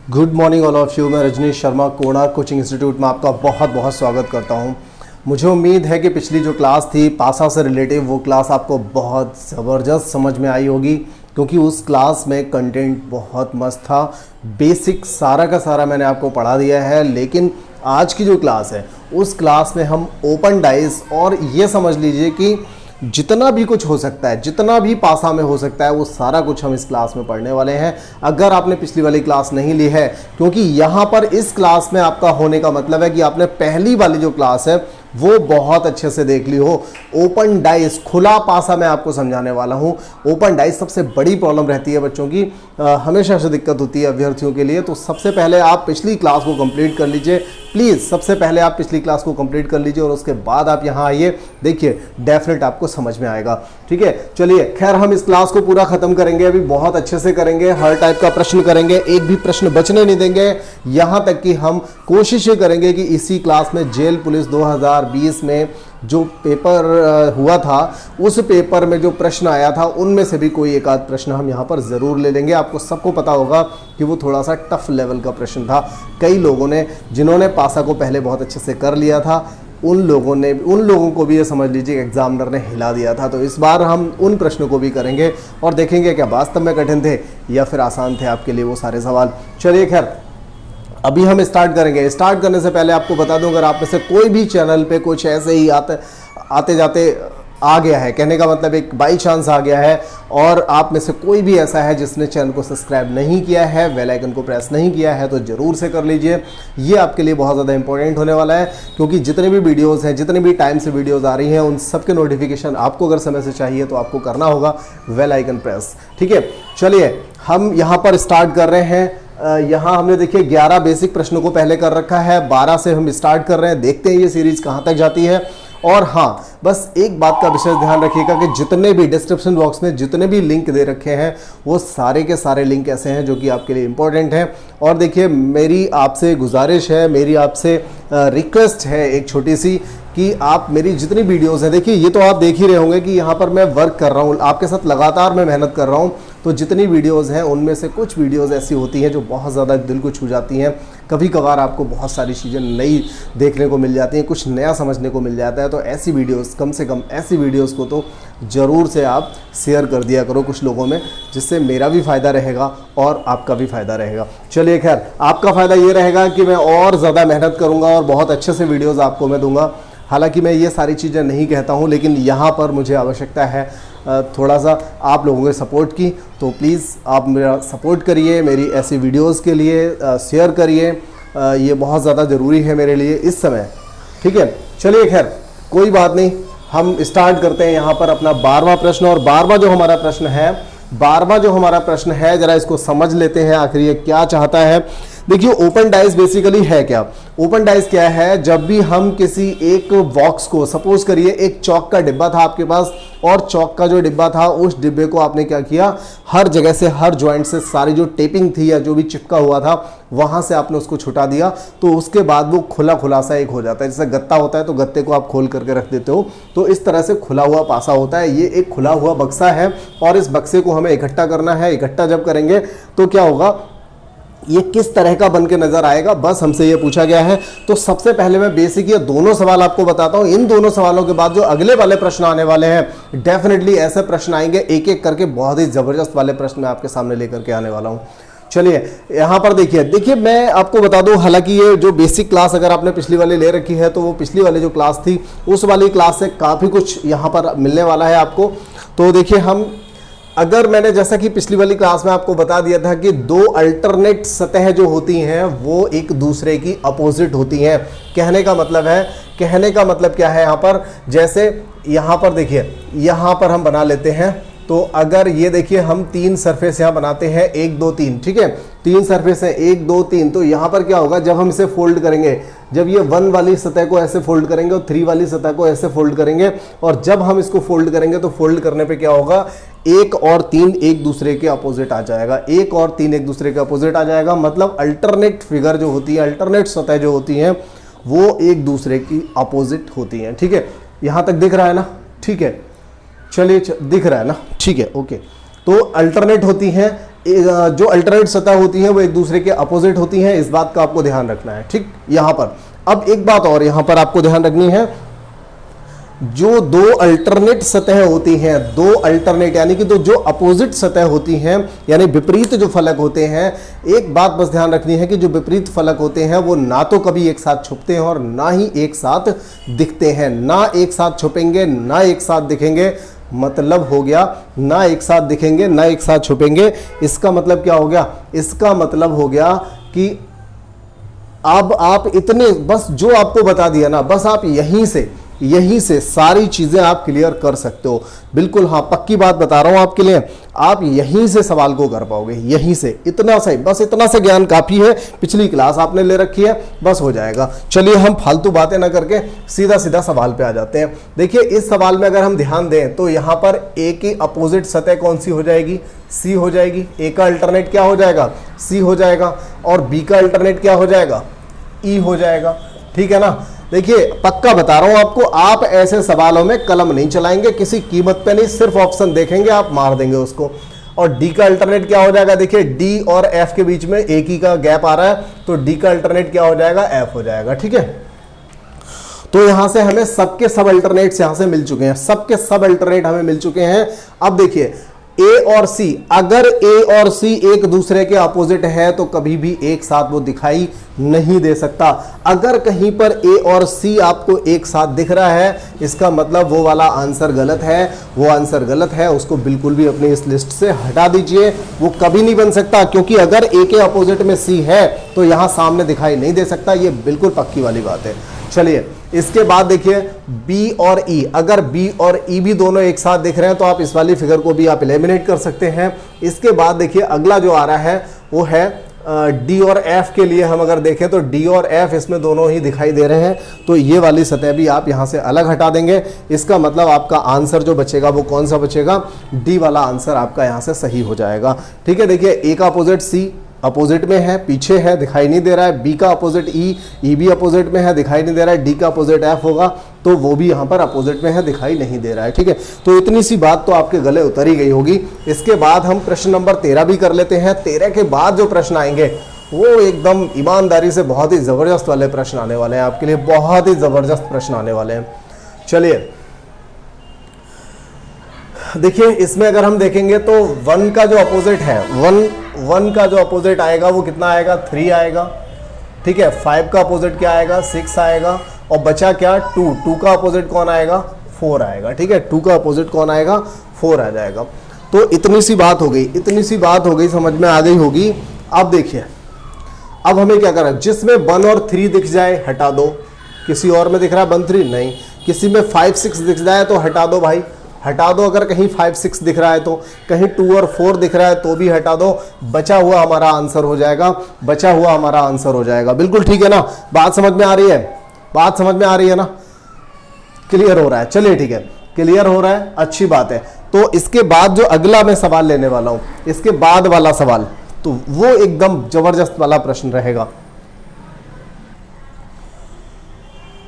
Good morning all of you. मैं Rajneesh Sharma Konark coaching institute में आपका बहुत बहुत स्वागत करता हूं। मुझे उम्मीद है कि पिछली जो क्लास थी पासा से रिलेटिव वो क्लास आपको बहुत ज़बरदस्त समझ में आई होगी, क्योंकि उस क्लास में कंटेंट बहुत मस्त था। बेसिक सारा का सारा मैंने आपको पढ़ा दिया है। लेकिन आज की जो क्लास है उस क्लास में हम ओपन डाइस और ये समझ लीजिए कि जितना भी कुछ हो सकता है, जितना भी पासा में हो सकता है, वो सारा कुछ हम इस क्लास में पढ़ने वाले हैं। अगर आपने पिछली वाली क्लास नहीं ली है, क्योंकि यहाँ पर इस क्लास में आपका होने का मतलब है कि आपने पहली वाली जो क्लास है वो बहुत अच्छे से देख ली हो। ओपन डाइस खुला पासा मैं आपको समझाने वाला हूँ। ओपन डाइस सबसे बड़ी प्रॉब्लम रहती है बच्चों की, हमेशा से दिक्कत होती है अभ्यर्थियों के लिए। तो सबसे पहले आप पिछली क्लास को कंप्लीट कर लीजिए प्लीज़। सबसे पहले आप पिछली क्लास को कंप्लीट कर लीजिए और उसके बाद आप यहाँ आइए, देखिए डेफिनेट आपको समझ में आएगा। ठीक है, चलिए खैर हम इस क्लास को पूरा खत्म करेंगे, अभी बहुत अच्छे से करेंगे, हर टाइप का प्रश्न करेंगे, एक भी प्रश्न बचने नहीं देंगे। यहाँ तक कि हम कोशिश ये करेंगे कि इसी क्लास में जेल पुलिस 2020 में जो पेपर हुआ था उस पेपर में जो प्रश्न आया था उनमें से भी कोई एक आध प्रश्न हम यहाँ पर ज़रूर ले लेंगे। आपको सबको पता होगा कि वो थोड़ा सा टफ लेवल का प्रश्न था। कई लोगों ने जिन्होंने पासा को पहले बहुत अच्छे से कर लिया था उन लोगों को भी ये समझ लीजिए एग्जामिनर ने हिला दिया था। तो इस बार हम उन प्रश्नों को भी करेंगे और देखेंगे क्या वास्तव में कठिन थे या फिर आसान थे आपके लिए वो सारे सवाल। चलिए खैर अभी हम स्टार्ट करेंगे। स्टार्ट करने से पहले आपको बता दूं, अगर आप में से कोई भी चैनल पे कुछ ऐसे ही आते जाते आ गया है, कहने का मतलब एक बाई चांस आ गया है, और आप में से कोई भी ऐसा है जिसने चैनल को सब्सक्राइब नहीं किया है, बेल आइकन को प्रेस नहीं किया है, तो ज़रूर से कर लीजिए। ये आपके लिए बहुत ज़्यादा इंपॉर्टेंट होने वाला है, क्योंकि जितने भी वीडियोज़ हैं, जितने भी टाइम से वीडियोज़ आ रही हैं, उन सब के नोटिफिकेशन आपको अगर समय से चाहिए तो आपको करना होगा बेल आइकन प्रेस। ठीक है, चलिए हम यहाँ पर स्टार्ट कर रहे हैं। यहाँ हमने देखिए 11 बेसिक प्रश्नों को पहले कर रखा है, 12 से हम स्टार्ट कर रहे हैं, देखते हैं ये सीरीज कहाँ तक जाती है। और हाँ, बस एक बात का विशेष ध्यान रखिएगा कि जितने भी डिस्क्रिप्शन बॉक्स में जितने भी लिंक दे रखे हैं वो सारे के सारे लिंक ऐसे हैं जो कि आपके लिए इंपॉर्टेंट हैं। और देखिए मेरी आपसे गुजारिश है, मेरी आपसे रिक्वेस्ट है एक छोटी सी, कि आप मेरी जितनी वीडियोस हैं, देखिए ये तो आप देख ही रहे होंगे कि यहाँ पर मैं वर्क कर रहा हूँ, आपके साथ लगातार मैं मेहनत कर रहा हूँ। तो जितनी वीडियोस हैं उनमें से कुछ वीडियोस ऐसी होती हैं जो बहुत ज़्यादा दिल को छू जाती हैं। कभी कभार आपको बहुत सारी चीज़ें नई देखने को मिल जाती हैं, कुछ नया समझने को मिल जाता है। तो ऐसी वीडियोस, कम से कम ऐसी वीडियोस को तो ज़रूर से आप शेयर कर दिया करो कुछ लोगों में, जिससे मेरा भी फ़ायदा रहेगा और आपका भी फ़ायदा रहेगा। चलिए खैर, आपका फ़ायदा ये रहेगा कि मैं और ज़्यादा मेहनत करूँगा और बहुत अच्छे से वीडियोज़ आपको मैं दूँगा। हालांकि मैं ये सारी चीज़ें नहीं कहता हूँ, लेकिन यहाँ पर मुझे आवश्यकता है थोड़ा सा आप लोगों के सपोर्ट की। तो प्लीज़ आप मेरा सपोर्ट करिए, मेरी ऐसी वीडियोस के लिए शेयर करिए, ये बहुत ज़्यादा ज़रूरी है मेरे लिए इस समय। ठीक है, चलिए खैर कोई बात नहीं, हम स्टार्ट करते हैं यहाँ पर अपना 12वां प्रश्न। और 12वां जो हमारा प्रश्न है, ज़रा इसको समझ लेते हैं आखिर ये क्या चाहता है। देखिए ओपन डाइस बेसिकली है क्या? ओपन डाइस क्या है? जब भी हम किसी एक बॉक्स को, सपोज करिए एक चौक का डिब्बा था आपके पास, और चौक का जो डिब्बा था उस डिब्बे को आपने क्या किया, हर जगह से, हर जॉइंट से सारी जो टेपिंग थी या जो भी चिपका हुआ था वहां से आपने उसको छुटा दिया। तो उसके बाद वो खुला खुलासा एक हो जाता है। जैसे गत्ता होता है तो गत्ते को आप खोल करके रख देते हो, तो इस तरह से खुला हुआ पासा होता है। ये एक खुला हुआ बक्सा है और इस बक्से को हमें इकट्ठा करना है। इकट्ठा जब करेंगे तो क्या होगा, ये किस तरह का बन के नजर आएगा, बस हमसे ये पूछा गया है। तो सबसे पहले मैं बेसिक ये दोनों सवाल आपको बताता हूं। इन दोनों सवालों के बाद जो अगले वाले प्रश्न आने वाले हैं, डेफिनेटली ऐसे प्रश्न आएंगे, एक एक करके बहुत ही जबरदस्त वाले प्रश्न मैं आपके सामने लेकर के आने वाला हूं। चलिए यहाँ पर देखिए मैं आपको बता दूं, हालांकि ये जो बेसिक क्लास अगर आपने पिछली वाली ले रखी है तो वो पिछली वाली जो क्लास थी उस वाली क्लास से काफ़ी कुछ यहाँ पर मिलने वाला है आपको। तो देखिए हम, अगर मैंने जैसा कि पिछली वाली क्लास में आपको बता दिया था कि दो अल्टरनेट सतह जो होती हैं वो एक दूसरे की अपोजिट होती हैं। कहने का मतलब क्या है यहाँ पर, जैसे यहाँ पर देखिए, यहाँ पर हम बना लेते हैं। तो अगर ये देखिए हम 3 सरफेस यहाँ बनाते हैं, 1 2 3, ठीक है, 3 सरफेस है 1 2 3। तो यहाँ पर क्या होगा, जब हम इसे फोल्ड करेंगे, जब ये 1 वाली सतह को ऐसे फोल्ड करेंगे और 3 वाली सतह को ऐसे फोल्ड करेंगे, और जब हम इसको फोल्ड करेंगे तो फोल्ड करने पे क्या होगा, 1 और 3 एक दूसरे के अपोजिट आ जाएगा। 1 और 3 एक दूसरे के अपोजिट आ जाएगा, मतलब अल्टरनेट फिगर जो होती है, अल्टरनेट सतह जो होती हैं वो एक दूसरे की अपोजिट होती हैं। ठीक है, यहाँ तक दिख रहा है ना? ठीक है, चलिए दिख रहा है ना? ठीक है, ओके। तो अल्टरनेट होती हैं, जो अल्टरनेट सतह होती है वो एक दूसरे के अपोजिट होती हैं, इस बात का आपको ध्यान रखना है। ठीक, यहां पर अब एक बात और यहां पर आपको ध्यान रखनी है, जो दो अल्टरनेट सतह होती हैं, दो अल्टरनेट यानी कि जो अपोजिट सतह होती हैं, यानी विपरीत जो फलक होते हैं, एक बात बस ध्यान रखनी है कि जो विपरीत फलक होते हैं वो ना तो कभी एक साथ छुपते हैं और ना ही एक साथ दिखते हैं। ना एक साथ छुपेंगे ना एक साथ दिखेंगे, मतलब हो गया ना एक साथ दिखेंगे ना एक साथ छुपेंगे। इसका मतलब क्या हो गया? इसका मतलब हो गया कि अब आप इतने, बस जो आपको बता दिया ना, बस आप यहीं से सारी चीजें आप क्लियर कर सकते हो। बिल्कुल, हाँ, पक्की बात बता रहा हूं आपके लिए, आप यहीं से सवाल को कर पाओगे, यहीं से। इतना से, बस इतना से ज्ञान काफी है। पिछली क्लास आपने ले रखी है, बस हो जाएगा। चलिए हम फालतू बातें ना करके सीधा सीधा सवाल पे आ जाते हैं। देखिए, इस सवाल में अगर हम ध्यान दें तो यहां पर ए की अपोजिट सतह कौन सी हो जाएगी? सी हो जाएगी। ए का अल्टरनेट क्या हो जाएगा? सी हो जाएगा। और बी का अल्टरनेट क्या हो जाएगा? ई हो जाएगा। ठीक है ना? देखिए, पक्का बता रहा हूं आपको, आप ऐसे सवालों में कलम नहीं चलाएंगे किसी कीमत पे नहीं, सिर्फ ऑप्शन देखेंगे, आप मार देंगे उसको। और डी का अल्टरनेट क्या हो जाएगा? देखिए, डी और एफ के बीच में एक ही का गैप आ रहा है, तो डी का अल्टरनेट क्या हो जाएगा? एफ हो जाएगा। ठीक है, तो यहां से हमें सबके सब अल्टरनेट्स यहां से मिल चुके हैं, सबके सब अल्टरनेट हमें मिल चुके हैं। अब देखिए, ए और सी, अगर ए और सी एक दूसरे के अपोजिट है तो कभी भी एक साथ वो दिखाई नहीं दे सकता। अगर कहीं पर ए और सी आपको एक साथ दिख रहा है, इसका मतलब वो वाला आंसर गलत है, वो आंसर गलत है, उसको बिल्कुल भी अपनी इस लिस्ट से हटा दीजिए। वो कभी नहीं बन सकता, क्योंकि अगर ए के अपोजिट में सी है तो यहां सामने दिखाई नहीं दे सकता, ये बिल्कुल पक्की वाली बात है। चलिए, इसके बाद देखिए बी और ई, अगर बी और ई भी दोनों एक साथ दिख रहे हैं तो आप इस वाली फिगर को भी आप एलिमिनेट कर सकते हैं। इसके बाद देखिए अगला जो आ रहा है वो है डी और एफ के लिए हम अगर देखें तो डी और एफ इसमें दोनों ही दिखाई दे रहे हैं, तो ये वाली सतह भी आप यहां से अलग हटा देंगे। इसका मतलब आपका आंसर जो बचेगा वो कौन सा बचेगा? डी वाला आंसर आपका यहां से सही हो जाएगा। ठीक है, देखिए ए का अपोजिट सी अपोजिट में है, पीछे है, दिखाई नहीं दे रहा है। बी का अपोजिट ई, ई भी अपोजिट में है, दिखाई नहीं दे रहा है। डी का अपोजिट एफ होगा तो वो भी यहाँ पर अपोजिट में है, दिखाई नहीं दे रहा है। ठीक है, तो इतनी सी बात तो आपके गले उतर ही गई होगी। इसके बाद हम प्रश्न नंबर 13 भी कर लेते हैं। 13 के बाद जो प्रश्न आएंगे वो एकदम ईमानदारी से बहुत ही जबरदस्त वाले प्रश्न आने वाले हैं आपके लिए, बहुत ही जबरदस्त प्रश्न आने वाले हैं। चलिए देखिए, इसमें अगर हम देखेंगे तो 1 का जो अपोजिट है, 1 का जो अपोजिट आएगा वो कितना आएगा? 3 आएगा। ठीक है, 5 का अपोजिट क्या आएगा? 6 आएगा। और बचा क्या? 2 का अपोजिट कौन आएगा? 4 आएगा। ठीक है, 2 का अपोजिट कौन आएगा? 4 आ जाएगा। तो इतनी सी बात हो गई, इतनी सी बात हो गई, समझ में आ गई होगी। अब देखिए, अब हमें क्या करना है? जिसमें 1 और 3 दिख जाए हटा दो। किसी और में दिख रहा है 1 3 नहीं, किसी में 5 6 दिख जाए तो हटा दो भाई, हटा दो। अगर कहीं 5 6 दिख रहा है तो, कहीं 2 और 4 दिख रहा है तो भी हटा दो। बचा हुआ हमारा आंसर हो जाएगा, बचा हुआ हमारा आंसर हो जाएगा। बिल्कुल ठीक है ना? बात समझ में आ रही है? बात समझ में आ रही है ना? क्लियर हो रहा है? चलिए ठीक है, क्लियर हो रहा है, अच्छी बात है। तो इसके बाद जो अगला मैं सवाल लेने वाला हूं, इसके बाद वाला सवाल, तो वो एकदम जबरदस्त वाला प्रश्न रहेगा।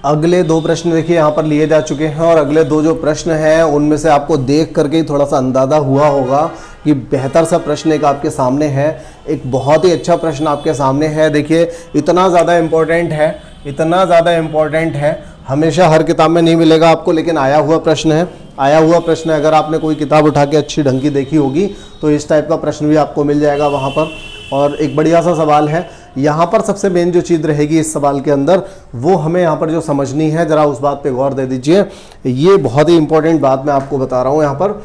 अगले 2 प्रश्न देखिए यहाँ पर लिए जा चुके हैं, और अगले 2 जो प्रश्न हैं उनमें से आपको देख करके ही थोड़ा सा अंदाजा हुआ होगा कि बेहतर सा प्रश्न एक आपके सामने है, एक बहुत ही अच्छा प्रश्न आपके सामने है। देखिए, इतना ज़्यादा इम्पोर्टेंट है, इतना ज़्यादा इम्पोर्टेंट है, हमेशा हर किताब में नहीं मिलेगा आपको, लेकिन आया हुआ प्रश्न है। आया हुआ प्रश्न, अगर आपने कोई किताब उठा के अच्छी ढंग की देखी होगी तो इस टाइप का प्रश्न भी आपको मिल जाएगा वहाँ पर। और एक बढ़िया सा सवाल है। यहाँ पर सबसे मेन जो चीज़ रहेगी इस सवाल के अंदर, वो हमें यहाँ पर जो समझनी है, ज़रा उस बात पे गौर दे दीजिए। ये बहुत ही इंपॉर्टेंट बात मैं आपको बता रहा हूँ। यहाँ पर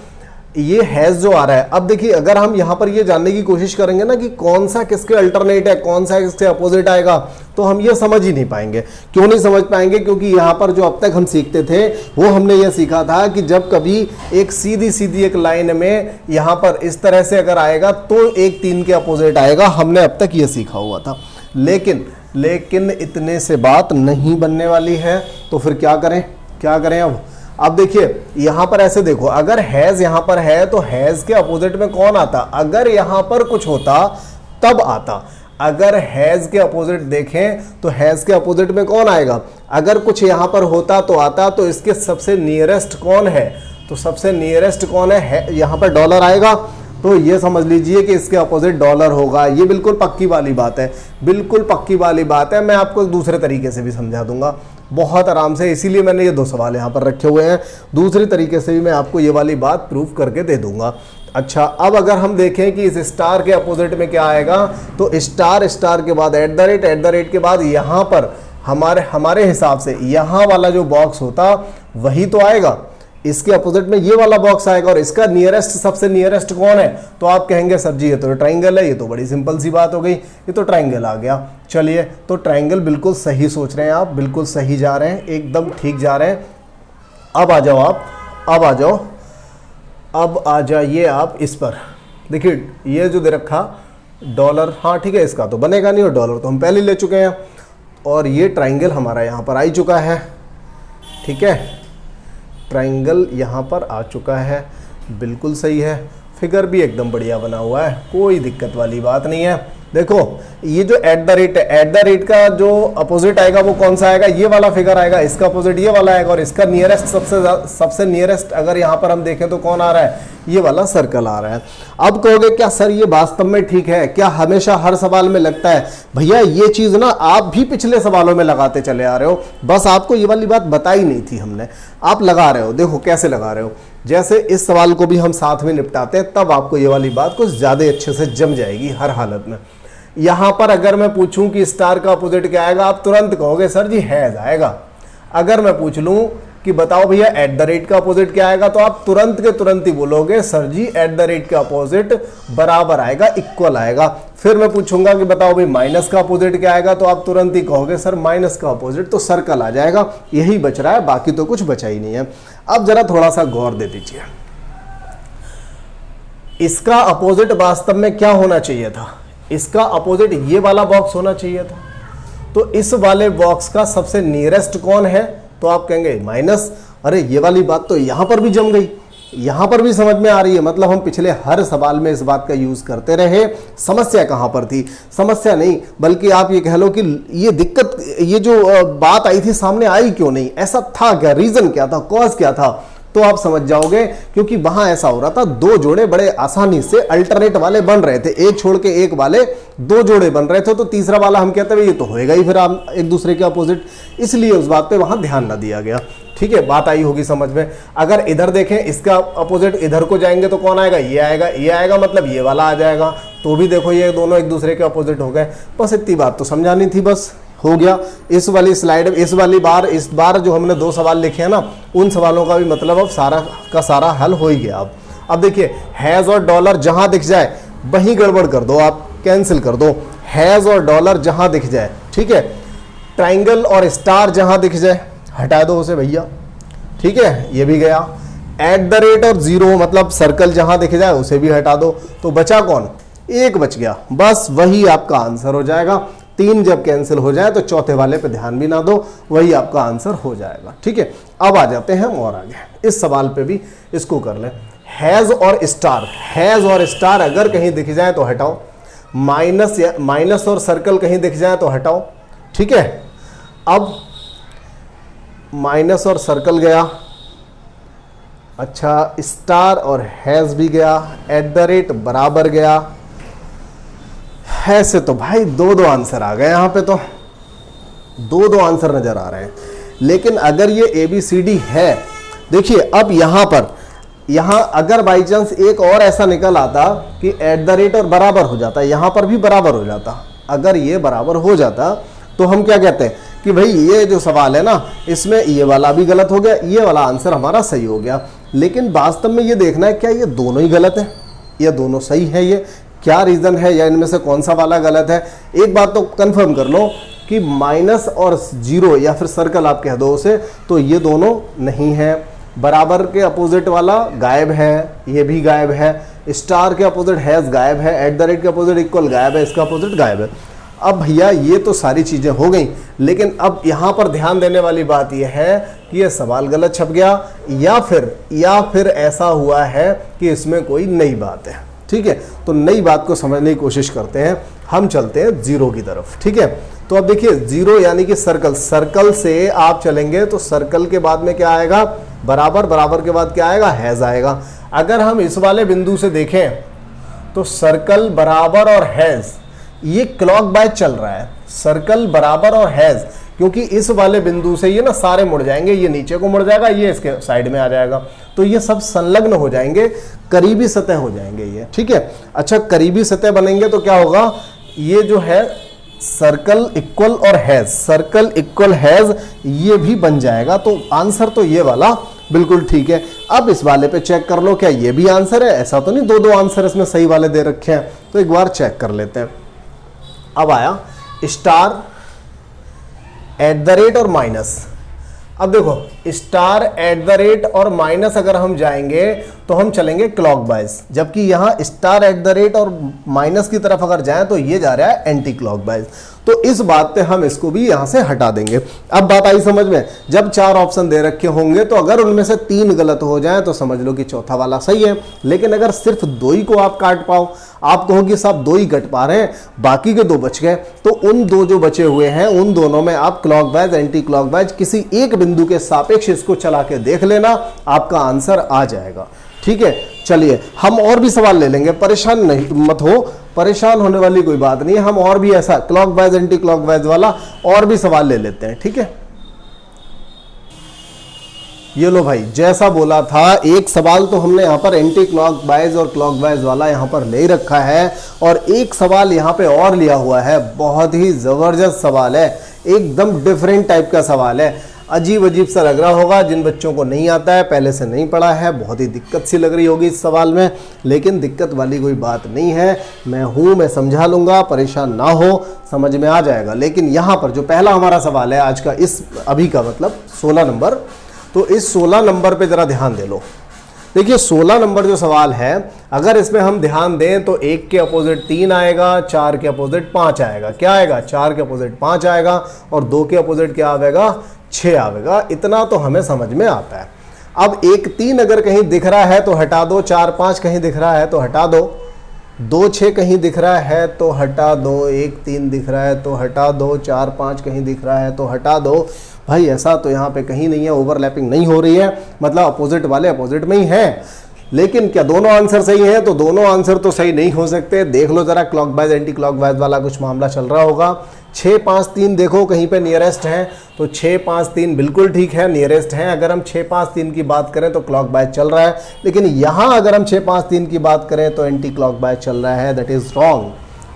ये हैज़ जो आ रहा है, अब देखिए अगर हम यहाँ पर ये जानने की कोशिश करेंगे ना कि कौन सा किसके अल्टरनेट है, कौन सा किसके अपोजिट आएगा, तो हम ये समझ ही नहीं पाएंगे। क्यों नहीं समझ पाएंगे? क्योंकि यहाँ पर जो अब तक हम सीखते थे वो हमने ये सीखा था कि जब कभी एक सीधी सीधी एक लाइन में यहाँ पर इस तरह से अगर आएगा तो एक 3 के अपोजिट आएगा, हमने अब तक ये सीखा हुआ था। लेकिन इतने से बात नहीं बनने वाली है, तो फिर क्या करें? क्या करें अब देखिए यहां पर ऐसे देखो, अगर हैज यहां पर है तो हैज के अपोजिट में कौन आता? अगर यहां पर कुछ होता तब आता। अगर हैज के अपोजिट देखें तो हैज के अपोजिट में कौन आएगा? अगर कुछ यहां पर होता तो आता, तो इसके सबसे नियरेस्ट कौन है? तो सबसे नियरेस्ट कौन है? यहां पर डॉलर आएगा, तो ये समझ लीजिए कि इसके अपोजिट डॉलर होगा। ये बिल्कुल पक्की वाली बात है, बिल्कुल पक्की वाली बात है। मैं आपको दूसरे तरीके से भी समझा दूंगा बहुत आराम से, इसीलिए मैंने ये 2 सवाल यहाँ पर रखे हुए हैं। दूसरी तरीके से भी मैं आपको ये वाली बात प्रूफ करके दे दूंगा। अच्छा, अब अगर हम देखें कि इस स्टार के अपोजिट में क्या आएगा, तो स्टार स्टार के बाद एट द रेट के बाद यहाँ पर हमारे हिसाब से यहाँ वाला जो बॉक्स होता वही तो आएगा। इसके अपोजिट में ये वाला बॉक्स आएगा और इसका नियरेस्ट, सबसे नियरेस्ट कौन है, तो आप कहेंगे सर जी ये तो ट्राइंगल है। ये तो बड़ी सिंपल सी बात हो गई, ये तो ट्राइंगल आ गया। चलिए, तो ट्राइंगल बिल्कुल सही सोच रहे हैं आप, बिल्कुल सही जा रहे हैं, एकदम ठीक जा रहे हैं। अब आ जाओ आप, अब आ जाइए आप इस पर। देखिए ये जो दे रखा डॉलर, हाँ ठीक है, इसका तो बनेगा नहीं और डॉलर तो हम पहले ले चुके हैं और ये ट्राइंगल हमारा यहाँ पर आ ही चुका है। ठीक है, ट्राइंगल यहाँ पर आ चुका है, बिल्कुल सही है। फिगर भी एकदम बढ़िया बना हुआ है, कोई दिक्कत वाली बात नहीं है। देखो ये जो एट द रेट है, एट द रेट का जो अपोजिट आएगा वो कौन सा आएगा, ये वाला फिगर आएगा, इसका अपोजिट ये वाला आएगा और इसका नियरेस्ट, सबसे नियरेस्ट अगर यहाँ पर हम देखें तो कौन आ रहा है, ये वाला सर्कल आ रहा है। अब कहोगे क्या सर ये वास्तव में ठीक है क्या, हमेशा हर सवाल में लगता है? भैया ये चीज ना आप भी पिछले सवालों में लगाते चले आ रहे हो, बस आपको ये वाली बात बताई नहीं थी हमने, आप लगा रहे हो। देखो कैसे लगा रहे हो, जैसे इस सवाल को भी हम साथ में निपटाते हैं तब आपको ये वाली बात कुछ ज्यादा अच्छे से जम जाएगी हर हालत में। यहां पर अगर मैं पूछूं कि स्टार का अपोजिट क्या आएगा, आप तुरंत कहोगे सर जी हैज आएगा। अगर मैं पूछ लूं कि बताओ भैया एट द रेट का अपोजिट क्या आएगा, तो आप तुरंत के तुरंत ही बोलोगे sir ji at the rate का अपोजिट बराबर आएगा, इक्वल आएगा। फिर मैं पूछूंगा कि बताओ भाई माइनस का अपोजिट क्या आएगा, तो आप तुरंत ही कहोगे सर माइनस का अपोजिट तो सर्कल आ जाएगा। यही बच रहा है, बाकी तो कुछ बचा ही नहीं है। अब जरा थोड़ा सा गौर दे दीजिए, इसका अपोजिट वास्तव में क्या होना चाहिए था, इसका अपोजिट ये वाला बॉक्स होना चाहिए था। तो इस वाले बॉक्स का सबसे नियरेस्ट कौन है, तो आप कहेंगे माइनस। अरे ये वाली बात तो यहां पर भी जम गई, यहां पर भी समझ में आ रही है। मतलब हम पिछले हर सवाल में इस बात का यूज करते रहे। समस्या कहां पर थी, समस्या नहीं बल्कि आप ये कह लो कि ये दिक्कत, ये जो बात आई थी सामने आई क्यों नहीं, ऐसा था क्या, रीजन क्या था, कॉज क्या था, तो आप समझ जाओगे। क्योंकि वहां ऐसा हो रहा था, 2 जोड़े बड़े आसानी से अल्टरनेट वाले बन रहे थे, एक छोड़ के एक वाले 2 जोड़े बन रहे थे, तो तीसरा वाला हम कहते हैं ये तो होएगा ही फिर आप एक दूसरे के अपोजिट, इसलिए उस बात पे वहां ध्यान न दिया गया। ठीक है, बात आई होगी समझ में। अगर इधर देखें, इसका अपोजिट इधर को जाएंगे तो कौन आएगा, ये आएगा, ये आएगा, मतलब ये वाला आ जाएगा। तो भी देखो ये दोनों एक दूसरे के अपोजिट हो गए। बस इतनी बात तो समझानी थी, बस हो गया। इस वाली स्लाइड, इस बार जो हमने 2 सवाल लिखे हैं ना, उन सवालों का भी मतलब अब सारा का सारा हल हो ही गया। अब देखिए हैज और डॉलर जहां दिख जाए वहीं गड़बड़ कर दो, आप कैंसिल कर दो। हैज और डॉलर जहां दिख जाए, ठीक है, ट्राइंगल और स्टार जहां दिख जाए हटा दो उसे भैया। ठीक है, ये भी गया। एट द रेट और 0 मतलब सर्कल जहां दिख जाए उसे भी हटा दो। तो बचा कौन, एक बच गया, बस वही आपका आंसर हो जाएगा। 3 जब कैंसिल हो जाए तो चौथे वाले पे ध्यान भी ना दो, वही आपका आंसर हो जाएगा। ठीक है, अब आ जाते हैं हम और आगे इस सवाल पे भी इसको कर लें। हैज और स्टार अगर कहीं दिख जाए तो हटाओ, माइनस और सर्कल कहीं दिख जाए तो हटाओ। ठीक है, अब माइनस और सर्कल गया, अच्छा स्टार और हैज भी गया, एट द रेट बराबर गया। ऐसे तो भाई 2 आंसर आ गए, यहां पे तो 2 आंसर नजर आ रहे हैं। लेकिन अगर ये ABCD है, देखिए अब यहां अगर बाई चांस एक और ऐसा निकल आता कि एट द रेट और बराबर हो जाता, यहां पर भी बराबर हो जाता, अगर ये बराबर हो जाता तो हम क्या कहते हैं कि भाई ये जो सवाल है ना, इसमें ये वाला भी गलत हो गया, ये वाला आंसर हमारा सही हो गया। लेकिन वास्तव में ये देखना है क्या ये दोनों ही गलत है या दोनों सही है, ये क्या रीजन है या इनमें से कौन सा वाला गलत है। एक बात तो कंफर्म कर लो कि माइनस और 0 या फिर सर्कल आप कह दो उसे, तो ये दोनों नहीं है। बराबर के अपोजिट वाला गायब है, ये भी गायब है। स्टार के अपोजिट हैज गायब है, एट द रेट के अपोजिट इक्वल गायब है, इसका अपोजिट गायब है। अब भैया ये तो सारी चीजें हो गई, लेकिन अब यहां पर ध्यान देने वाली बात यह है कि ये सवाल गलत छप गया या फिर ऐसा हुआ है कि इसमें कोई नई बात है। ठीक है, तो नई बात को समझने की कोशिश करते हैं, हम चलते हैं 0 की तरफ। ठीक है, तो अब देखिए 0 यानी कि सर्कल से आप चलेंगे तो सर्कल के बाद में क्या आएगा, बराबर के बाद क्या आएगा, हैज आएगा। अगर हम इस वाले बिंदु से देखें तो सर्कल बराबर और हैज, ये क्लॉक वाइज चल रहा है, सर्कल बराबर और हैज, क्योंकि इस वाले बिंदु से ये ना सारे मुड़ जाएंगे, ये नीचे को मुड़ जाएगा, ये इसके साइड में आ जाएगा, तो ये सब संलग्न हो जाएंगे, करीबी सतह हो जाएंगे ये, ठीक है। अच्छा, करीबी सतह बनेंगे तो क्या होगा, ये जो है सर्कल इक्वल और हैज, सर्कल इक्वल हैज ये भी बन जाएगा। तो आंसर तो ये वाला बिल्कुल ठीक है। अब इस वाले पे चेक कर लो, क्या ये भी आंसर है? ऐसा तो नहीं दो दो आंसर इसमें सही वाले दे रखे हैं, तो एक बार चेक कर लेते हैं। अब आया स्टार, एट द रेट और माइनस। अब देखो, स्टार, एट द रेट और माइनस अगर हम जाएंगे तो हम चलेंगे क्लॉकवाइज, जबकि यहाँ स्टार, एट द रेट और माइनस की तरफ अगर जाएं तो ये जा रहा है एंटी क्लॉकवाइज। तो इस बात पे हम इसको भी यहां से हटा देंगे। अब बात आई समझ में, जब 4 ऑप्शन दे रखे होंगे तो अगर उनमें से 3 गलत हो जाए तो समझ लो कि चौथा वाला सही है। लेकिन अगर सिर्फ 2 ही को आप काट पाओ, आप कहोगे साहब 2 ही कट पा रहे हैं, बाकी के 2 बच गए, तो उन 2 जो बचे हुए हैं उन दोनों में आप क्लॉकवाइज, एंटी क्लॉकवाइज किसी एक बिंदु के सापेक्ष इसको चला के देख लेना, आपका आंसर आ जाएगा। ठीक है, चलिए हम और भी सवाल ले लेंगे, परेशान नहीं मत हो, परेशान होने वाली कोई बात नहीं है। हम और भी ऐसा क्लॉकवाइज, एंटी क्लॉकवाइज वाला और भी सवाल ले लेते हैं, ठीक है। ये लो भाई, जैसा बोला था, एक सवाल तो हमने यहाँ पर एंटी क्लॉकवाइज और क्लॉकवाइज वाला यहाँ पर ले रखा है, और एक सवाल यहाँ पे और लिया हुआ है, बहुत ही जबरदस्त सवाल है, एकदम डिफरेंट टाइप का सवाल है। अजीब अजीब सा लग रहा होगा, जिन बच्चों को नहीं आता है, पहले से नहीं पढ़ा है, बहुत ही दिक्कत सी लग रही होगी इस सवाल में, लेकिन दिक्कत वाली कोई बात नहीं है, मैं समझा लूँगा, परेशान ना हो, समझ में आ जाएगा। लेकिन यहाँ पर जो पहला हमारा सवाल है आज का, इस अभी का मतलब 16 नंबर, तो इस 16 नंबर पे ज़रा ध्यान दे लो। देखिए 16 नंबर जो सवाल है, अगर इसमें हम ध्यान दें तो 1 के अपोजिट 3 आएगा, 4 के अपोजिट 5 आएगा, क्या आएगा, 4 के अपोजिट 5 आएगा, और 2 के अपोजिट क्या आएगा, 6 आएगा। इतना तो हमें समझ में आता है। अब 1 3 अगर कहीं दिख रहा है तो हटा दो, 4 5 कहीं दिख रहा है तो हटा दो, 2 6 कहीं दिख रहा है तो हटा दो, 1 3 दिख रहा है तो हटा दो, 4 5 कहीं दिख रहा है तो हटा दो। भाई ऐसा तो यहाँ पे कहीं नहीं है, ओवरलैपिंग नहीं हो रही है, मतलब अपोजिट वाले अपोजिट में ही हैं। लेकिन क्या दोनों आंसर सही हैं? तो दोनों आंसर तो सही नहीं हो सकते। देख लो जरा, क्लॉकवाइज एंटी क्लॉकवाइज वाला कुछ मामला चल रहा होगा। 6 5 3 देखो कहीं पे नियरेस्ट है, तो 6 5 3 बिल्कुल ठीक है, नियरेस्ट है। अगर हम 6 5 3 की बात करें तो क्लॉकवाइज चल रहा है, लेकिन यहाँ अगर हम 6 5 3 की बात करें तो एंटी क्लॉकवाइज चल रहा है। दैट इज रॉन्ग,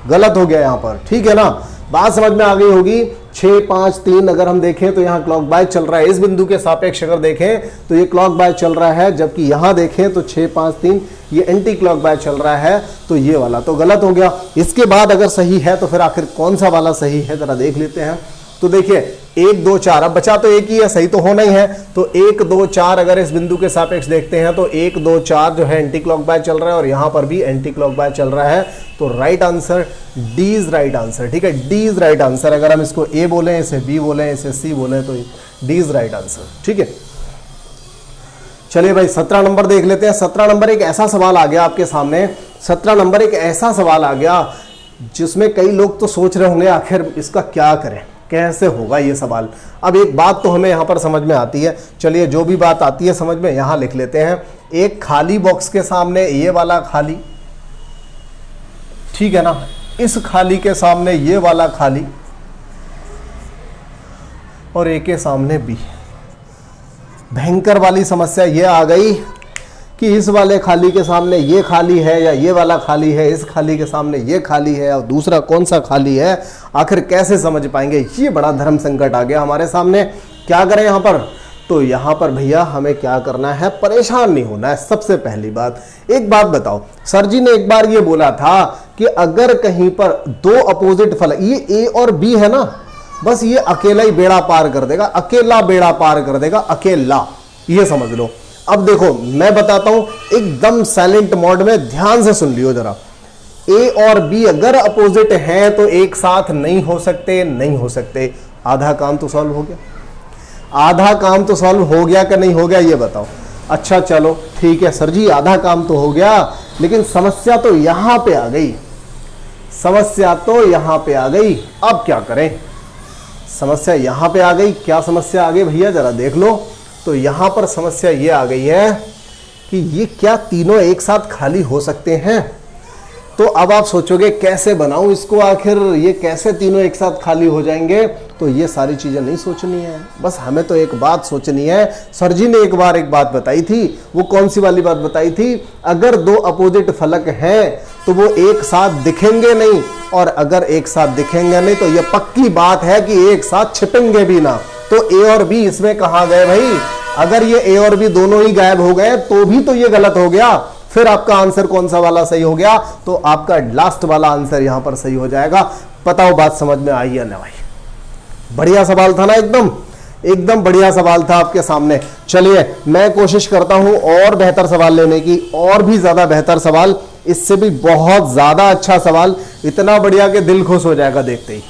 गलत हो गया यहाँ पर, ठीक है ना। बात समझ में आ गई होगी। 6 5 3 अगर हम देखें तो यहाँ क्लॉकवाइज चल रहा है, इस बिंदु के सापेक्ष अगर देखें तो ये क्लॉकवाइज चल रहा है, जबकि यहाँ देखें तो 6 5 3 ये एंटी क्लॉकवाइज चल रहा है, तो ये वाला तो गलत हो गया। इसके बाद अगर सही है तो फिर आखिर कौन सा वाला सही है जरा देख लेते हैं। तो देखिए 1 2 4, अब बचा तो एक ही है, सही तो होना ही है। तो 1 2 4 अगर इस बिंदु के सापेक्ष देखते हैं तो 1 2 4 जो है एंटी क्लॉकवाइज चल रहा है, और यहाँ पर भी एंटी क्लॉकवाइज चल रहा है। तो right answer D is right answer, ठीक है, डी इज राइट आंसर। अगर हम इसको ए बोलें, इसे बी बोलें, इसे सी बोलें, तो डी इज राइट आंसर, ठीक है। चलिए भाई 17 नंबर देख लेते हैं। 17 नंबर एक ऐसा सवाल आ गया आपके सामने, 17 नंबर एक ऐसा सवाल आ गया जिसमें कई लोग तो सोच रहे होंगे आखिर इसका क्या करें, कैसे होगा ये सवाल। अब एक बात तो हमें यहाँ पर समझ में आती है, चलिए जो भी बात आती है समझ में यहाँ लिख लेते हैं। एक खाली बॉक्स के सामने ये वाला खाली, ठीक है ना, इस खाली के सामने ये वाला खाली, और ए के सामने बी। भयंकर वाली समस्या ये आ गई कि इस वाले खाली के सामने ये खाली है, या ये वाला खाली है, इस खाली के सामने ये खाली है, और दूसरा कौन सा खाली है, आखिर कैसे समझ पाएंगे। ये बड़ा धर्म संकट आ गया हमारे सामने। क्या करें यहाँ पर? तो यहाँ पर भैया हमें क्या करना है, परेशान नहीं होना है। सबसे पहली बात, एक बात बताओ, सर जी ने एक बार ये बोला था कि अगर कहीं पर 2 अपोजिट फलक, ये ए और बी है ना, बस ये अकेला ही बेड़ा पार कर देगा, अकेला बेड़ा पार कर देगा, अकेला, ये समझ लो। अब देखो मैं बताता हूं, एकदम साइलेंट मोड में ध्यान से सुन लियो जरा। ए और बी अगर अपोजिट हैं तो एक साथ नहीं हो सकते, नहीं हो सकते। आधा काम तो सॉल्व हो गया, आधा काम तो सॉल्व हो गया कि नहीं हो गया ये बताओ। अच्छा चलो ठीक है सर जी, आधा काम तो हो गया, लेकिन समस्या तो यहां पे आ गई, समस्या तो यहां पे आ गई। अब क्या करें? समस्या यहां पे आ गई। क्या समस्या आ गई भैया जरा देख लो। तो यहां पर समस्या ये आ गई है कि ये क्या तीनों एक साथ खाली हो सकते हैं? तो अब आप सोचोगे कैसे बनाऊं इसको, आखिर ये कैसे तीनों एक साथ खाली हो जाएंगे। तो ये सारी चीजें नहीं सोचनी है, बस हमें तो एक बात सोचनी है। सर जी ने एक बार एक बात बताई थी, वो कौन सी वाली बात बताई थी? अगर दो अपोजिट फलक हैं तो वो एक साथ दिखेंगे नहीं, और अगर एक साथ दिखेंगे नहीं तो ये पक्की बात है कि एक साथ छिपेंगे भी ना। तो ए और बी इसमें कहाँ गए भाई? अगर ये ए और बी दोनों ही गायब हो गए तो भी तो ये गलत हो गया। फिर आपका आंसर कौन सा वाला सही हो गया? तो आपका लास्ट वाला आंसर यहां पर सही हो जाएगा। बताओ बात समझ में आई है ना भाई? बढ़िया सवाल था ना, एकदम एकदम बढ़िया सवाल था आपके सामने। चलिए मैं कोशिश करता हूं और बेहतर सवाल लेने की, और भी ज्यादा बेहतर सवाल, इससे भी बहुत ज्यादा अच्छा सवाल, इतना बढ़िया कि दिल खुश हो जाएगा देखते ही।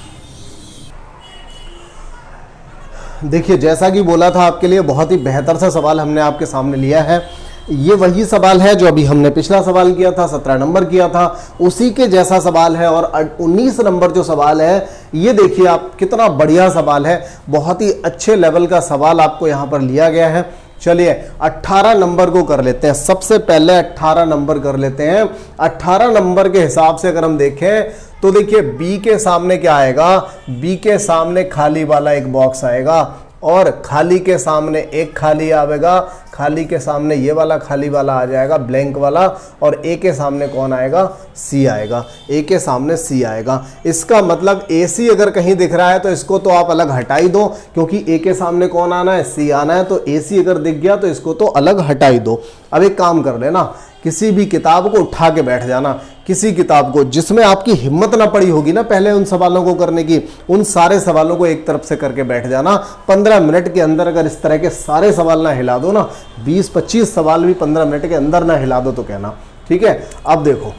देखिए जैसा कि बोला था आपके लिए बहुत ही बेहतर सा सवाल हमने आपके सामने लिया है। ये वही सवाल है जो अभी हमने पिछला सवाल किया था, 17 नंबर किया था, उसी के जैसा सवाल है। और 19 नंबर जो सवाल है ये देखिए आप, कितना बढ़िया सवाल है, बहुत ही अच्छे लेवल का सवाल आपको यहाँ पर लिया गया है। चलिए 18 नंबर को कर लेते हैं। सबसे पहले 18 नंबर कर लेते हैं। 18 नंबर के हिसाब से अगर हम देखें तो देखिए बी के सामने क्या आएगा? बी के सामने खाली वाला एक बॉक्स आएगा, और खाली के सामने एक खाली आएगा, खाली के सामने ये वाला खाली वाला आ जाएगा, ब्लैंक वाला, और ए के सामने कौन आएगा? सी आएगा। ए के सामने सी आएगा। इसका मतलब ए सी अगर कहीं दिख रहा है तो इसको तो आप अलग हटा ही दो, क्योंकि ए के सामने कौन आना है? सी आना है। तो ए सी अगर दिख गया तो इसको तो अलग हटा ही दो। अब एक काम कर लेना, किसी भी किताब को उठा के बैठ जाना, किसी किताब को जिसमें आपकी हिम्मत ना पड़ी होगी ना पहले उन सवालों को करने की, उन सारे सवालों को एक तरफ से करके बैठ जाना। 15 मिनट के अंदर अगर इस तरह के सारे सवाल ना हिला दो ना, 20-25 सवाल भी 15 मिनट के अंदर ना हिला दो तो कहना, ठीक है। अब देखो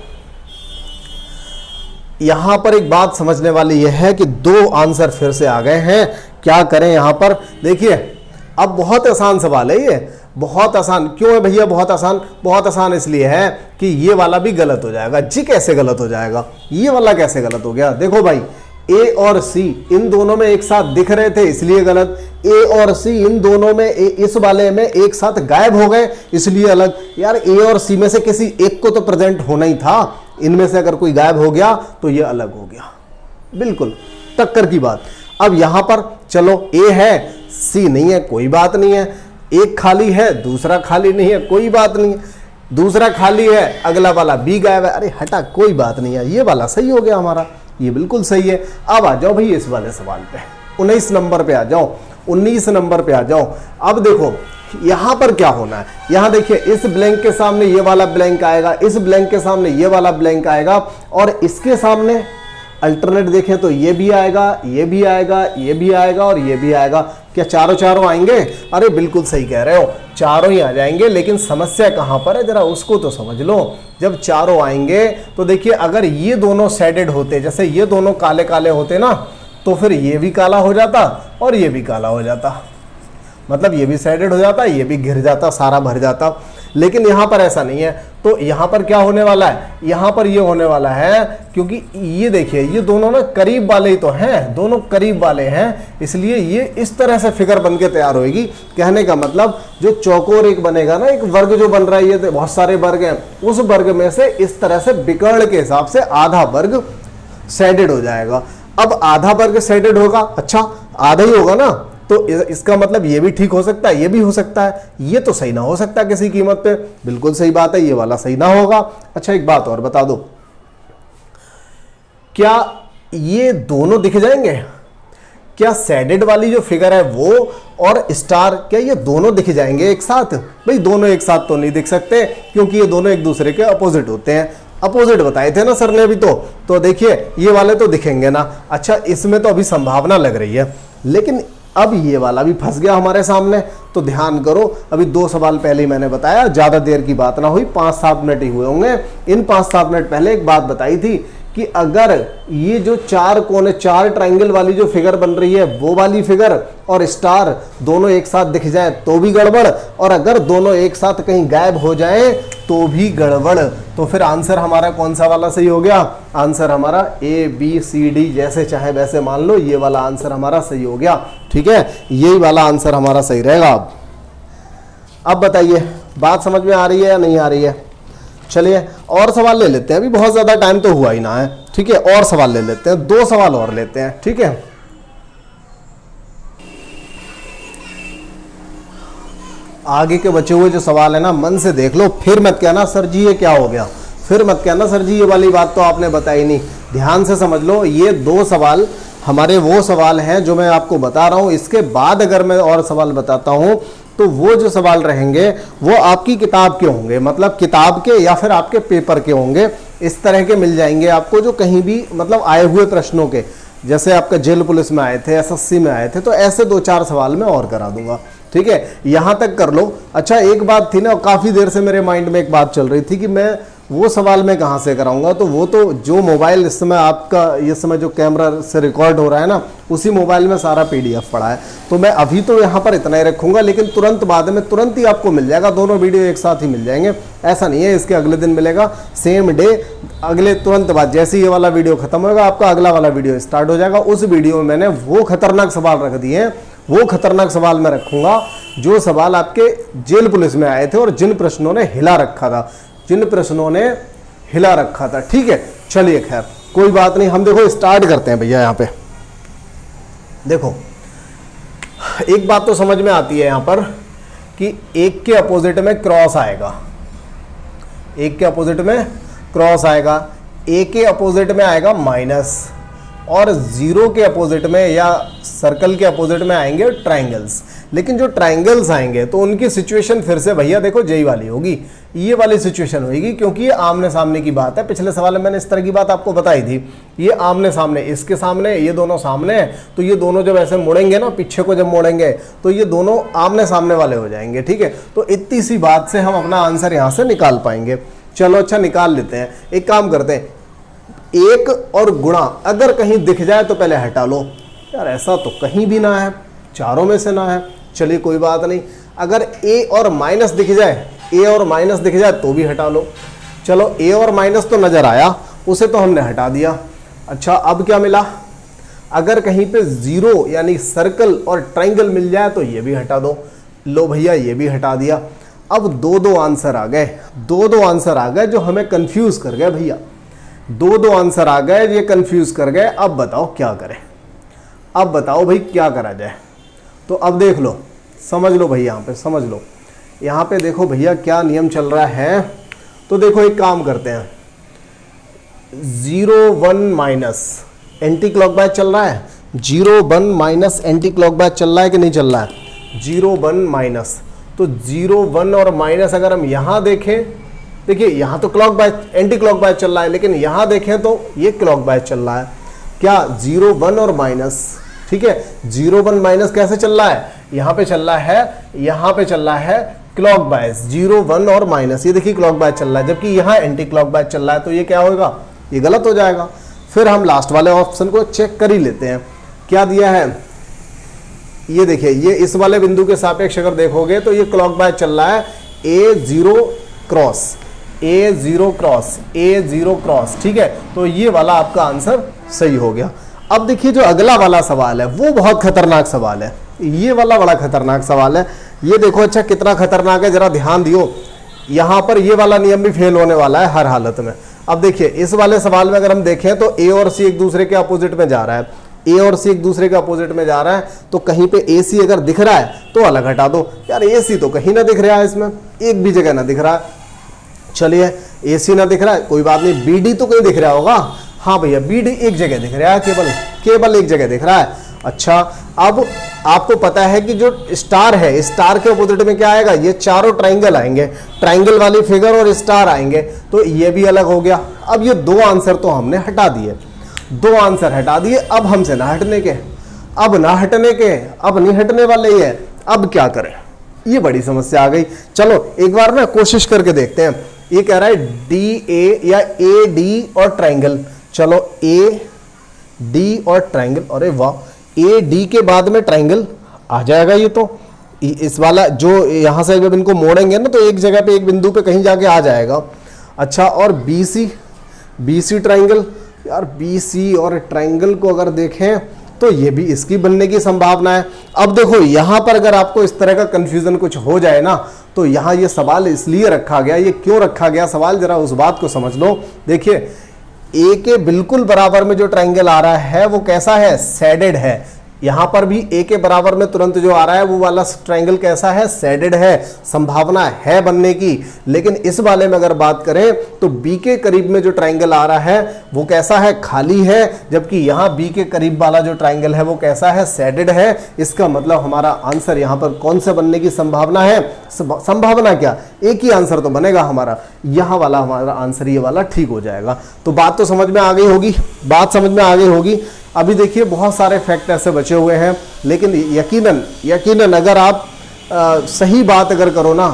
यहां पर एक बात समझने वाली यह है कि 2 आंसर फिर से आ गए हैं। क्या करें यहां पर? देखिए अब बहुत आसान सवाल है ये, बहुत आसान। क्यों है भैया बहुत आसान? बहुत आसान इसलिए है कि ये वाला भी गलत हो जाएगा। जी कैसे गलत हो जाएगा? ये वाला कैसे गलत हो गया? देखो भाई ए और सी इन दोनों में एक साथ दिख रहे थे इसलिए गलत, ए और सी इन दोनों में इस वाले में एक साथ गायब हो गए इसलिए अलग। यार ए और सी में से किसी एक को तो प्रेजेंट होना ही था, इनमें से अगर कोई गायब हो गया तो ये अलग हो गया। बिल्कुल टक्कर की बात। अब यहां पर चलो ए है सी नहीं है, कोई बात नहीं है। एक खाली है दूसरा खाली नहीं है, कोई बात नहीं है। दूसरा खाली है अगला वाला बी गायब है, अरे हटा कोई बात नहीं है। ये वाला सही हो गया हमारा, ये बिल्कुल सही है। अब आ जाओ भाई इस वाले सवाल पे, 19 नंबर पे आ जाओ। 19 नंबर पे आ जाओ। अब देखो यहां पर क्या होना है? यहां देखिए इस ब्लैंक के सामने ये वाला ब्लैंक आएगा, इस ब्लैंक के सामने ये वाला ब्लैंक आएगा, और इसके सामने अल्टरनेट देखें तो ये भी आएगा, ये भी आएगा, ये भी आएगा और ये भी आएगा। क्या चारों आएंगे? अरे बिल्कुल सही कह रहे हो, चारों ही आ जाएंगे। लेकिन समस्या कहां पर है जरा उसको तो समझ लो। जब चारों आएंगे तो देखिए अगर ये दोनों शेडेड होते, जैसे ये दोनों काले काले होते ना, तो फिर ये भी काला हो जाता और ये भी काला हो जाता, मतलब ये भी शेडेड हो जाता, ये भी घिर जाता, सारा भर जाता। लेकिन यहां पर ऐसा नहीं है। तो यहां पर क्या होने वाला है? यहां पर ये होने वाला है, क्योंकि ये देखिए ये दोनों ना करीब वाले ही तो हैं, दोनों करीब वाले हैं, इसलिए ये इस तरह से फिगर बन के तैयार होगी। कहने का मतलब जो चौकोर एक बनेगा ना, एक वर्ग जो बन रहा है, ये बहुत सारे वर्ग हैं, उस वर्ग में से इस तरह से विकर्ण के हिसाब से आधा वर्ग शेडेड हो जाएगा। अब आधा वर्ग शेडेड होगा, अच्छा आधा ही होगा ना, तो इसका मतलब ये भी ठीक हो सकता है, ये भी हो सकता है, ये तो सही ना हो सकता किसी कीमत पे। बिल्कुल सही बात है, ये वाला सही ना होगा। अच्छा एक बात और बता दो, क्या ये दोनों दिख जाएंगे? क्या शेडेड वाली जो फिगर है वो और स्टार, क्या ये दोनों दिख जाएंगे एक साथ? भाई दोनों एक साथ तो नहीं दिख सकते, क्योंकि ये दोनों एक दूसरे के अपोजिट होते हैं। अपोजिट बताए थे ना सर ने अभी तो देखिए ये वाले तो दिखेंगे ना। अच्छा इसमें तो अभी संभावना लग रही है, लेकिन अब ये वाला भी फंस गया हमारे सामने। तो ध्यान करो, अभी 2 सवाल पहले ही मैंने बताया, ज्यादा देर की बात ना हुई, 5-7 मिनट ही हुए होंगे। इन 5-7 मिनट पहले एक बात बताई थी कि अगर ये जो 4 कोने 4 ट्रायंगल वाली जो फिगर बन रही है वो वाली फिगर और स्टार दोनों एक साथ दिख जाए तो भी गड़बड़, और अगर दोनों एक साथ कहीं गायब हो जाए तो भी गड़बड़। तो फिर आंसर हमारा कौन सा वाला सही हो गया? आंसर हमारा ABCD जैसे चाहे वैसे मान लो, ये वाला आंसर हमारा सही हो गया। ठीक है, यही वाला आंसर हमारा सही रहेगा। अब बताइए बात समझ में आ रही है या नहीं आ रही है? चलिए और सवाल ले लेते हैं, अभी बहुत ज़्यादा टाइम तो हुआ ही ना है, ठीक है। और सवाल ले लेते हैं, 2 सवाल और लेते हैं, ठीक है। आगे के बचे हुए जो सवाल है ना मन से देख लो, फिर मत कहना सर जी ये क्या हो गया, फिर मत कहना सर जी ये वाली बात तो आपने बताई नहीं। ध्यान से समझ लो, ये 2 सवाल हमारे वो सवाल हैं जो मैं आपको बता रहा हूँ। इसके बाद अगर मैं और सवाल बताता हूँ तो वो जो सवाल रहेंगे वो आपकी किताब के होंगे, मतलब किताब के या फिर आपके पेपर के होंगे। इस तरह के मिल जाएंगे आपको जो कहीं भी मतलब आए हुए प्रश्नों के, जैसे आपका जेल पुलिस में आए थे, एसएससी में आए थे, तो ऐसे 2-4 सवाल मैं और करा दूंगा, ठीक है। यहां तक कर लो। अच्छा एक बात थी ना, काफ़ी देर से मेरे माइंड में एक बात चल रही थी कि मैं वो सवाल मैं कहाँ से कराऊंगा, तो वो तो जो मोबाइल इस समय आपका, इस समय जो कैमरा से रिकॉर्ड हो रहा है ना, उसी मोबाइल में सारा PDF पड़ा है। तो मैं अभी तो यहाँ पर इतना ही रखूंगा, लेकिन तुरंत बाद में तुरंत ही आपको मिल जाएगा, दोनों वीडियो एक साथ ही मिल जाएंगे। ऐसा नहीं है इसके अगले दिन मिलेगा, सेम डे, अगले तुरंत बाद जैसे ये वाला वीडियो खत्म होगा आपका अगला वाला वीडियो स्टार्ट हो जाएगा। उस वीडियो में मैंने वो खतरनाक सवाल रख दिए हैं, वो खतरनाक सवाल मैं रखूंगा जो सवाल आपके जेल पुलिस में आए थे और जिन प्रश्नों ने हिला रखा था, जिन प्रश्नों ने हिला रखा था, ठीक है। चलिए खैर कोई बात नहीं, हम देखो स्टार्ट करते हैं भैया। यहाँ पे देखो एक बात तो समझ में आती है यहाँ पर कि 1 के अपोजिट में क्रॉस आएगा, 1 के अपोजिट में क्रॉस आएगा, A के अपोजिट में आएगा माइनस, और 0 के अपोजिट में या सर्कल के अपोजिट में आएंगे ट्रायंगल्स। लेकिन जो ट्रायंगल्स आएंगे तो उनकी सिचुएशन फिर से भैया देखो यही वाली होगी, ये वाली सिचुएशन होगी, क्योंकि ये आमने सामने की बात है। पिछले सवाल में मैंने इस तरह की बात आपको बताई थी, ये आमने सामने, इसके सामने, ये दोनों सामने हैं, तो ये दोनों जब ऐसे मुड़ेंगे ना, पीछे को जब मोड़ेंगे तो ये दोनों आमने सामने वाले हो जाएंगे, ठीक है। तो इतनी सी बात से हम अपना आंसर यहाँ से निकाल पाएंगे। चलो अच्छा निकाल लेते हैं। एक काम करते हैं, 1 और गुणा अगर कहीं दिख जाए तो पहले हटा लो। यार ऐसा तो कहीं भी ना है, चारों में से ना है, चलिए कोई बात नहीं। अगर A और माइनस दिख जाए, A और माइनस दिख जाए तो भी हटा लो। चलो A और माइनस तो नजर आया, उसे तो हमने हटा दिया। अच्छा अब क्या मिला, अगर कहीं पे 0 यानी सर्कल और ट्रायंगल मिल जाए तो ये भी हटा दो। लो भैया ये भी हटा दिया। अब 2-2 आंसर आ गए, 2-2 आंसर आ गए जो हमें कंफ्यूज कर गए भैया, 2-2 आंसर आ गए, ये कंफ्यूज कर गए। अब बताओ क्या करें, अब बताओ भाई क्या करा जाए। तो अब देख लो, समझ लो भाई, यहाँ पे समझ लो, यहाँ पे देखो भैया क्या नियम चल रहा है। तो देखो एक काम करते हैं, 0-1 माइनस एंटी क्लॉकवाइज चल रहा है, 0-1 माइनस एंटी क्लॉकवाइज चल रहा है कि नहीं चल रहा है, 0-1 माइनस। तो 0-1 और माइनस अगर हम यहाँ देखें, देखिए यहाँ तो क्लॉकवाइज एंटी क्लॉकवाइज चल रहा है, लेकिन यहाँ देखें तो ये क्लॉकवाइज चल रहा है। क्या 0-1 और माइनस, ठीक है। 0-1 माइनस कैसे चल रहा है, यहाँ पे चल रहा है, यहाँ पे चल रहा है क्लॉकवाइज, 0-1 और माइनस, ये देखिए क्लॉकवाइज चल रहा है, जबकि यहाँ एंटी क्लॉकवाइज चल रहा है, तो ये क्या होगा, ये गलत हो जाएगा। फिर हम लास्ट वाले ऑप्शन को चेक कर ही लेते हैं, क्या दिया है। ये देखिए, ये इस वाले बिंदु के सापेक्ष अगर देखोगे तो ये क्लॉकवाइज चल रहा है, A0 cross, A0 cross, A0 cross, ठीक है। तो ये वाला आपका आंसर सही हो गया। अब देखिए जो अगला वाला सवाल है वो बहुत खतरनाक सवाल है, ये वाला बड़ा खतरनाक सवाल है। ये देखो अच्छा कितना खतरनाक है, जरा ध्यान दियो। यहाँ पर ये वाला नियम भी फेल होने वाला है हर हालत में। अब देखिए इस वाले सवाल में अगर हम देखें तो A और C एक दूसरे के अपोजिट में जा रहा है, A और C एक दूसरे के अपोजिट में जा रहा है, तो कहीं पे AC अगर दिख रहा है तो अलग हटा दो। यार AC तो कहीं ना दिख रहा है, इसमें एक भी जगह ना दिख रहा है। चलिए AC ना दिख रहा है, कोई बात नहीं, BD तो कहीं दिख रहा होगा। हाँ भैया BD एक जगह दिख रहा है, केवल एक जगह दिख रहा है। अच्छा अब आपको पता है कि जो स्टार है, स्टार के अपोजिट में क्या आएगा, ये चारों ट्रायंगल आएंगे, ट्रायंगल वाली फिगर और स्टार आएंगे, तो ये भी अलग हो गया। अब ये 2 आंसर तो हमने हटा दिए, 2 आंसर हटा दिए। अब हमसे ना हटने के, अब ना हटने के, अब नहीं हटने वाले ही है। अब क्या करें, ये बड़ी समस्या आ गई। चलो एक बार ना कोशिश करके देखते हैं। ये कह रहा है DA या AD और ट्रायंगल। चलो AD और ट्रायंगल, अरे वाह, AD के बाद में ट्रायंगल आ जाएगा। ये तो इस वाला जो यहाँ से जब इनको मोड़ेंगे ना तो एक जगह पे, एक बिंदु पे कहीं जाके आ जाएगा। अच्छा और BC ट्रायंगल, यार BC और ट्रायंगल को अगर देखें तो ये भी इसकी बनने की संभावना है। अब देखो यहाँ पर अगर आपको इस तरह का कंफ्यूजन कुछ हो जाए ना तो यहाँ ये सवाल इसलिए रखा गया, ये क्यों रखा गया सवाल, जरा उस बात को समझ लो। देखिए ए के बिल्कुल बराबर में जो ट्राइंगल आ रहा है वो कैसा है, शेडेड है। यहां पर भी ए के बराबर में तुरंत जो आ रहा है वो वाला ट्राइंगल कैसा है, शेडेड है, संभावना है बनने की। लेकिन इस वाले में अगर बात करें तो बी के करीब में जो ट्राइंगल आ रहा है वो कैसा है, खाली है, जबकि यहां बी के करीब वाला जो ट्राइंगल है वो कैसा है, शेडेड है। इसका मतलब हमारा आंसर यहां पर कौन से बनने की संभावना है, संभावना क्या, एक ही आंसर तो बनेगा हमारा, यहां वाला हमारा आंसर ये वाला ठीक हो जाएगा। तो बात तो समझ में आ गई होगी, बात समझ में आ गई होगी। अभी देखिए बहुत सारे फैक्ट ऐसे बचे हुए हैं, लेकिन यकीनन अगर आप सही बात अगर करो ना,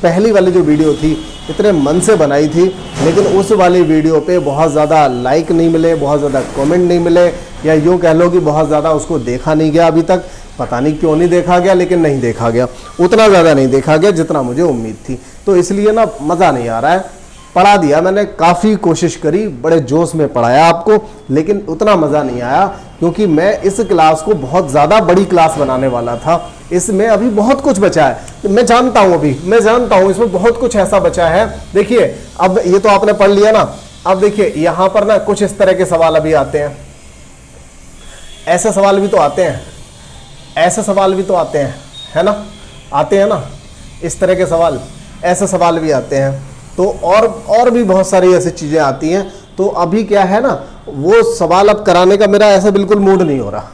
पहली वाली जो वीडियो थी इतने मन से बनाई थी, लेकिन उस वाली वीडियो पे बहुत ज़्यादा लाइक नहीं मिले, बहुत ज़्यादा कमेंट नहीं मिले, या यूँ कह लो कि बहुत ज़्यादा उसको देखा नहीं गया अभी तक। पता नहीं क्यों नहीं देखा गया, लेकिन नहीं देखा गया, उतना ज़्यादा नहीं देखा गया जितना मुझे उम्मीद थी। तो इसलिए ना मज़ा नहीं आ रहा है। पढ़ा दिया मैंने, काफ़ी कोशिश करी, बड़े जोश में पढ़ाया आपको, लेकिन उतना मज़ा नहीं आया, क्योंकि मैं इस क्लास को बहुत ज़्यादा बड़ी क्लास बनाने वाला था। इसमें अभी बहुत कुछ बचा है, मैं जानता हूँ, अभी मैं जानता हूँ इसमें बहुत कुछ ऐसा बचा है। देखिए अब ये तो आपने पढ़ लिया ना, अब देखिए यहाँ पर ना कुछ इस तरह के सवाल अभी आते हैं, ऐसे सवाल भी तो आते हैं, ऐसे सवाल भी तो आते हैं, है ना, आते हैं ना इस तरह के सवाल, ऐसे सवाल भी आते हैं। तो और भी बहुत सारी ऐसी चीज़ें आती हैं। तो अभी क्या है ना, वो सवाल अब कराने का मेरा ऐसा बिल्कुल मूड नहीं हो रहा,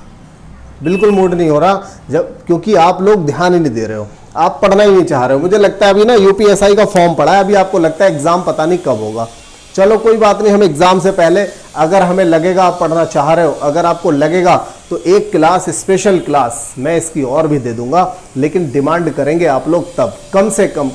बिल्कुल मूड नहीं हो रहा, जब क्योंकि आप लोग ध्यान ही नहीं दे रहे हो, आप पढ़ना ही नहीं चाह रहे हो। मुझे लगता है अभी ना यूपीएसआई का फॉर्म पड़ा है, अभी आपको लगता है एग्ज़ाम पता नहीं कब होगा। चलो कोई बात नहीं, हम एग्ज़ाम से पहले अगर हमें लगेगा आप पढ़ना चाह रहे हो, अगर आपको लगेगा तो एक क्लास, स्पेशल क्लास मैं इसकी और भी दे दूंगा, लेकिन डिमांड करेंगे आप लोग तब कम से कम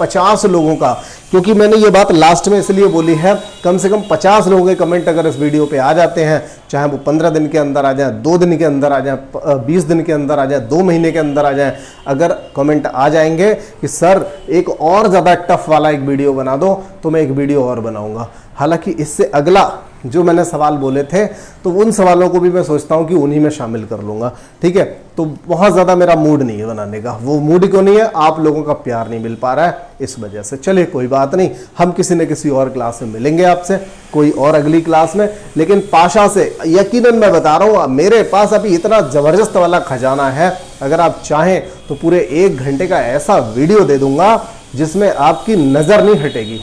50 लोगों का, क्योंकि मैंने ये बात लास्ट में इसलिए बोली है, कम से कम 50 लोगों के कमेंट अगर इस वीडियो पे आ जाते हैं, चाहे वो 15 दिन के अंदर आ जाए, 2 दिन के अंदर आ जाए, 20 दिन के अंदर आ जाए, 2 महीने के अंदर आ जाए, अगर कमेंट आ जाएंगे कि सर एक और ज़्यादा टफ वाला एक वीडियो बना दो, तो मैं एक वीडियो और बनाऊंगा। हालांकि इससे अगला जो मैंने सवाल बोले थे, तो उन सवालों को भी मैं सोचता हूं कि उन्हीं में शामिल कर लूंगा, ठीक है। तो बहुत ज़्यादा मेरा मूड नहीं है बनाने का, वो मूड क्यों नहीं है, आप लोगों का प्यार नहीं मिल पा रहा है इस वजह से। चलिए कोई बात नहीं, हम किसी न किसी और क्लास में मिलेंगे आपसे, कोई और अगली क्लास में। लेकिन पाशा से यकीनन मैं बता रहा हूँ, मेरे पास अभी इतना ज़बरदस्त वाला खजाना है, अगर आप चाहें तो पूरे 1 घंटे का ऐसा वीडियो दे दूंगा जिसमें आपकी नज़र नहीं हटेगी,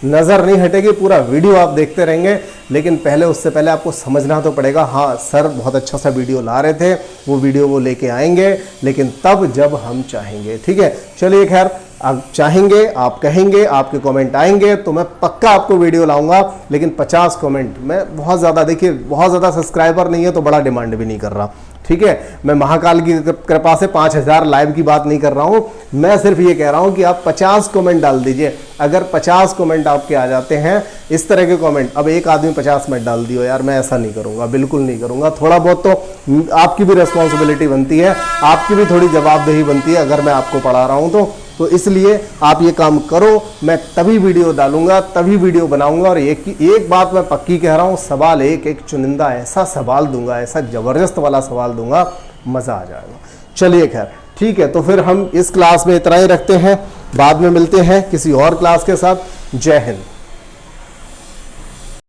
नज़र नहीं हटेगी, पूरा वीडियो आप देखते रहेंगे। लेकिन पहले, उससे पहले आपको समझना तो पड़ेगा, हाँ सर बहुत अच्छा सा वीडियो ला रहे थे, वो वीडियो वो लेके आएंगे, लेकिन तब जब हम चाहेंगे, ठीक है। चलिए खैर, आप चाहेंगे, आप कहेंगे, आपके कमेंट आएंगे तो मैं पक्का आपको वीडियो लाऊंगा। लेकिन 50 कमेंट, मैं बहुत ज़्यादा, देखिए बहुत ज़्यादा सब्सक्राइबर नहीं है तो बड़ा डिमांड भी नहीं कर रहा, ठीक है। मैं महाकाल की कृपा से 5000 लाइव की बात नहीं कर रहा हूं, मैं सिर्फ ये कह रहा हूं कि आप 50 कमेंट डाल दीजिए। अगर 50 कमेंट आपके आ जाते हैं, इस तरह के कमेंट, अब एक आदमी 50 मत डाल दियो यार, मैं ऐसा नहीं करूंगा, बिल्कुल नहीं करूंगा। थोड़ा बहुत तो आपकी भी रिस्पॉन्सिबिलिटी बनती है, आपकी भी थोड़ी जवाबदेही बनती है अगर मैं आपको पढ़ा रहा हूं तो इसलिए आप ये काम करो। मैं तभी वीडियो डालूंगा, तभी वीडियो बनाऊंगा। और एक बात मैं पक्की कह रहा हूँ, सवाल एक चुनिंदा ऐसा सवाल दूंगा, ऐसा जबरदस्त वाला सवाल दूंगा, मज़ा आ जाएगा। चलिए खैर ठीक है, तो फिर हम इस क्लास में इतना ही रखते हैं, बाद में मिलते हैं किसी और क्लास के साथ। जय हिंद।